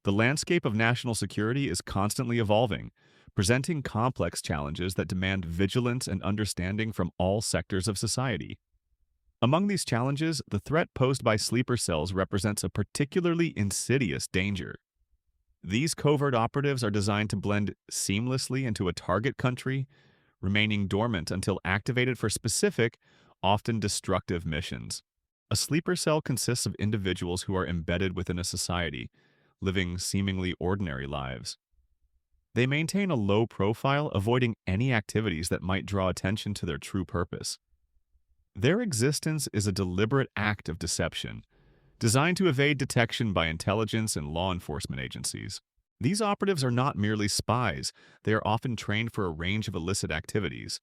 The landscape of national security is constantly evolving, presenting complex challenges that demand vigilance and understanding from all sectors of society. Among these challenges, the threat posed by sleeper cells represents a particularly insidious danger. These covert operatives are designed to blend seamlessly into a target country, remaining dormant until activated for specific, often destructive missions. A sleeper cell consists of individuals who are embedded within a society, living seemingly ordinary lives. They maintain a low profile, avoiding any activities that might draw attention to their true purpose. Their existence is a deliberate act of deception, designed to evade detection by intelligence and law enforcement agencies. These operatives are not merely spies, they are often trained for a range of illicit activities.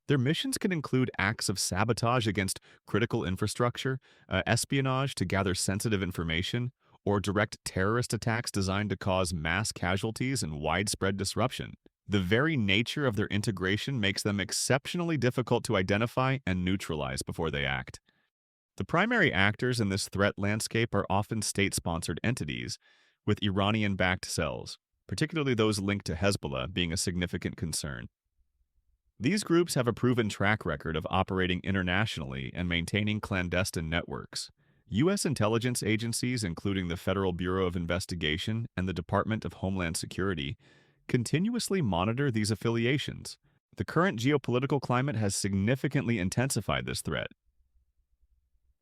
Their missions can include acts of sabotage against critical infrastructure, espionage to gather sensitive information, or direct terrorist attacks designed to cause mass casualties and widespread disruption. The very nature of their integration makes them exceptionally difficult to identify and neutralize before they act. The primary actors in this threat landscape are often state-sponsored entities with Iranian-backed cells, particularly those linked to Hezbollah being a significant concern. These groups have a proven track record of operating internationally and maintaining clandestine networks. U.S. intelligence agencies, including the Federal Bureau of Investigation and the Department of Homeland Security, continuously monitor these affiliations. The current geopolitical climate has significantly intensified this threat.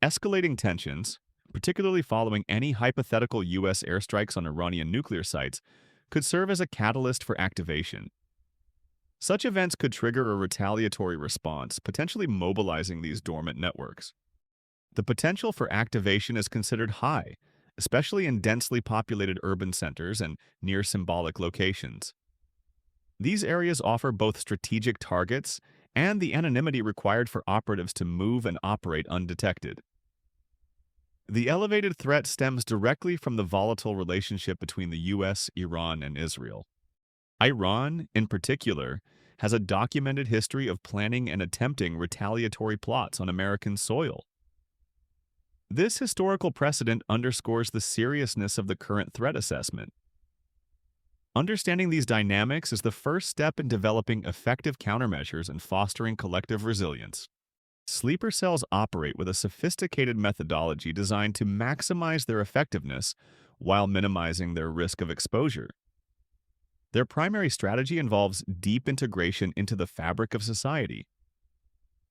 Escalating tensions, particularly following any hypothetical U.S. airstrikes on Iranian nuclear sites, could serve as a catalyst for activation. Such events could trigger a retaliatory response, potentially mobilizing these dormant networks. The potential for activation is considered high, especially in densely populated urban centers and near symbolic locations. These areas offer both strategic targets and the anonymity required for operatives to move and operate undetected. The elevated threat stems directly from the volatile relationship between the U.S., Iran, and Israel. Iran, in particular, has a documented history of planning and attempting retaliatory plots on American soil. This historical precedent underscores the seriousness of the current threat assessment. Understanding these dynamics is the first step in developing effective countermeasures and fostering collective resilience. Sleeper cells operate with a sophisticated methodology designed to maximize their effectiveness while minimizing their risk of exposure. Their primary strategy involves deep integration into the fabric of society.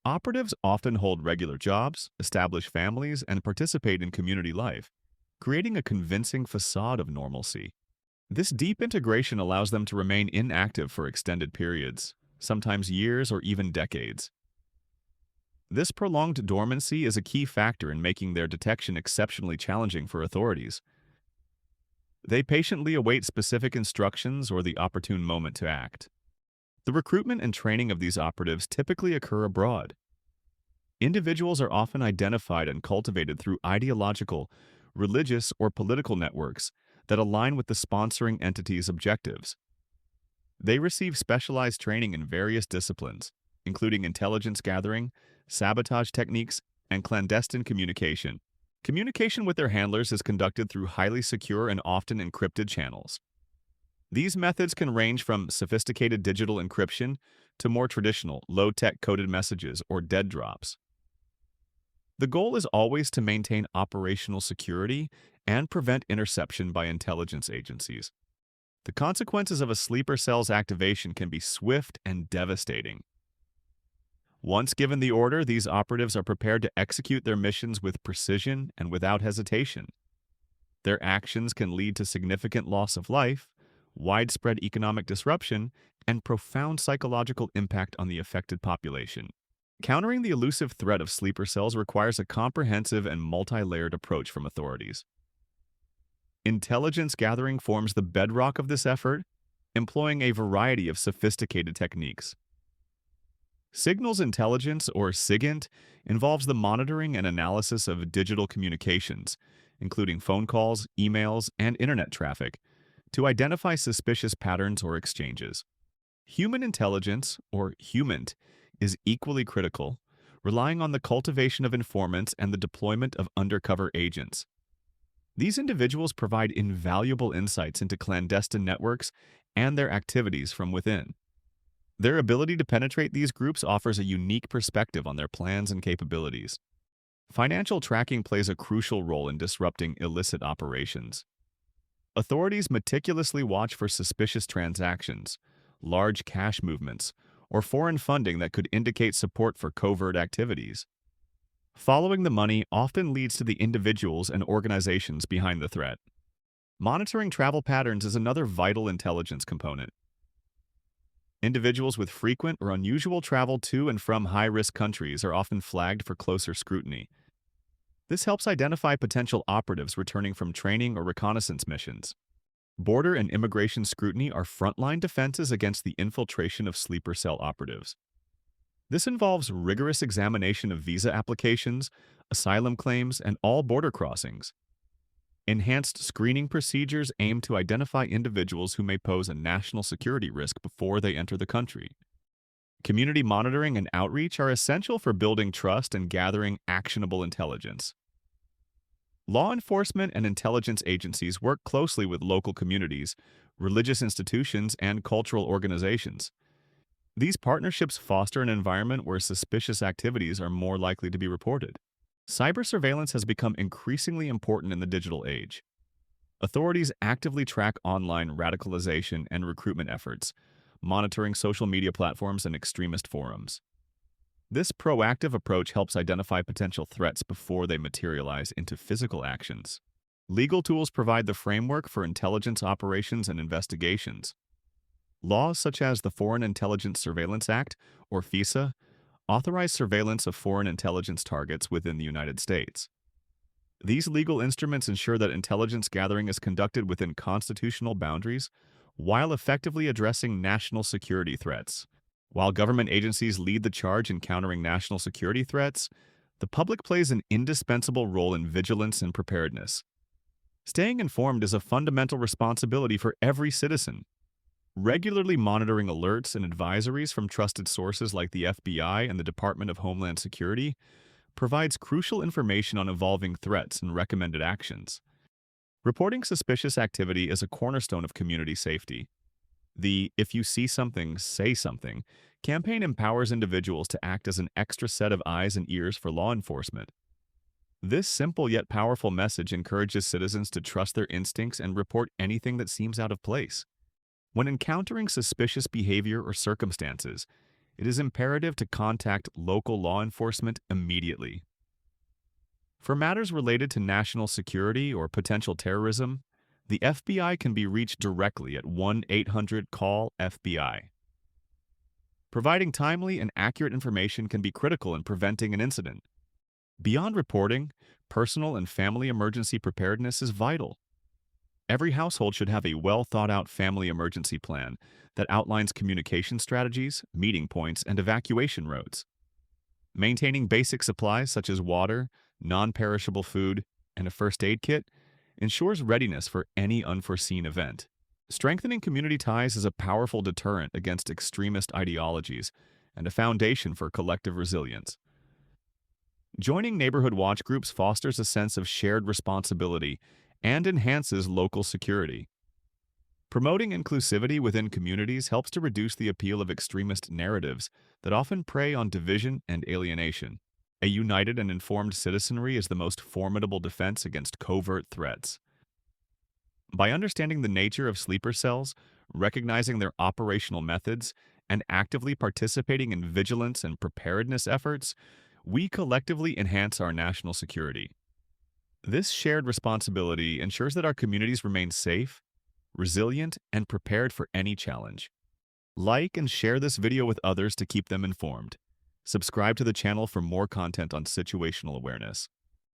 Operatives often hold regular jobs, establish families, and participate in community life, creating a convincing facade of normalcy. This deep integration allows them to remain inactive for extended periods, sometimes years or even decades. This prolonged dormancy is a key factor in making their detection exceptionally challenging for authorities. They patiently await specific instructions or the opportune moment to act. The recruitment and training of these operatives typically occur abroad. Individuals are often identified and cultivated through ideological, religious, or political networks that align with the sponsoring entity's objectives. They receive specialized training in various disciplines, including intelligence gathering, sabotage techniques, and clandestine communication. Communication with their handlers is conducted through highly secure and often encrypted channels. These methods can range from sophisticated digital encryption to more traditional, low-tech coded messages or dead drops. The goal is always to maintain operational security and prevent interception by intelligence agencies. The consequences of a sleeper cell's activation can be swift and devastating. Once given the order, these operatives are prepared to execute their missions with precision and without hesitation. Their actions can lead to significant loss of life, widespread economic disruption, and profound psychological impact on the affected population. Countering the elusive threat of sleeper cells requires a comprehensive and multi-layered approach from authorities. Intelligence gathering forms the bedrock of this effort, employing a variety of sophisticated techniques. Signals intelligence, or SIGINT, involves the monitoring and analysis of digital communications, including phone calls, emails, and internet traffic, to identify suspicious patterns or exchanges. Human intelligence, or HUMINT, is equally critical, relying on the cultivation of informants and the deployment of undercover agents. These individuals provide invaluable insights into clandestine networks and their activities from within. Their ability to penetrate these groups offers a unique perspective on their plans and capabilities. Financial tracking plays a crucial role in disrupting illicit operations. Authorities meticulously watch for suspicious transactions, large cash movements, or foreign funding that could indicate support for covert activities. Following the money often leads to the individuals and organizations behind the threat. Monitoring travel patterns is another vital intelligence component. Individuals with frequent or unusual travel to and from high-risk countries are often flagged for closer scrutiny. This helps identify potential operatives returning from training or reconnaissance missions. Border and immigration scrutiny are frontline defenses against the infiltration of sleeper cell operatives. This involves rigorous examination of visa applications, asylum claims, and all border crossings. Enhanced screening procedures aim to identify individuals who may pose a national security risk before they enter the country. Community monitoring and outreach are essential for building trust and gathering actionable intelligence. Law enforcement and intelligence agencies work closely with local communities, religious institutions, and cultural organizations. These partnerships foster an environment where suspicious activities are more likely to be reported. Cyber surveillance has become increasingly important in the digital age. Authorities actively track online radicalization and recruitment efforts, monitoring social media platforms and extremist forums. This proactive approach helps identify potential threats before they materialize into physical actions. Legal tools provide the framework for intelligence operations and investigations. Laws such as the Foreign Intelligence Surveillance Act, or FISA, authorize surveillance of foreign intelligence targets within the United States. These legal instruments ensure that intelligence gathering is conducted within constitutional boundaries while effectively addressing national security threats. While government agencies lead the charge in countering national security threats, the public plays an indispensable role in vigilance and preparedness. Staying informed is a fundamental responsibility for every citizen. Regularly monitoring alerts and advisories from trusted sources like the FBI and the Department of Homeland Security provides crucial information on evolving threats and recommended actions. Reporting suspicious activity is a cornerstone of community safety. The "If you see something, say something" campaign empowers individuals to act as an extra set of eyes and ears for law enforcement. This simple yet powerful message encourages citizens to trust their instincts and report anything that seems out of place. When encountering suspicious behavior or circumstances, it is imperative to contact local law enforcement immediately. For matters related to national security or potential terrorism, the FBI can be reached directly at 1-800-CALL-FBI. Providing timely and accurate information can be critical in preventing an incident. Beyond reporting, personal and family emergency preparedness is vital. Every household should have a well-thought-out family emergency plan that outlines communication strategies, meeting points, and evacuation routes. Maintaining basic supplies such as water, non-perishable food, and a first aid kit ensures readiness for any unforeseen event. Strengthening community ties is a powerful deterrent against extremist ideologies and a foundation for collective resilience. Joining neighborhood watch groups fosters a sense of shared responsibility and enhances local security. Promoting inclusivity within communities helps to reduce the appeal of extremist narratives that often prey on division and alienation. A united and informed citizenry is the most formidable defense against covert threats. By understanding the nature of sleeper cells, recognizing their operational methods, and actively participating in vigilance and preparedness efforts, we collectively enhance our national security. This shared responsibility ensures that our communities remain safe, resilient, and prepared for any challenge. Like and share this video with others to keep them informed. Subscribe to the channel for more content on situational awareness.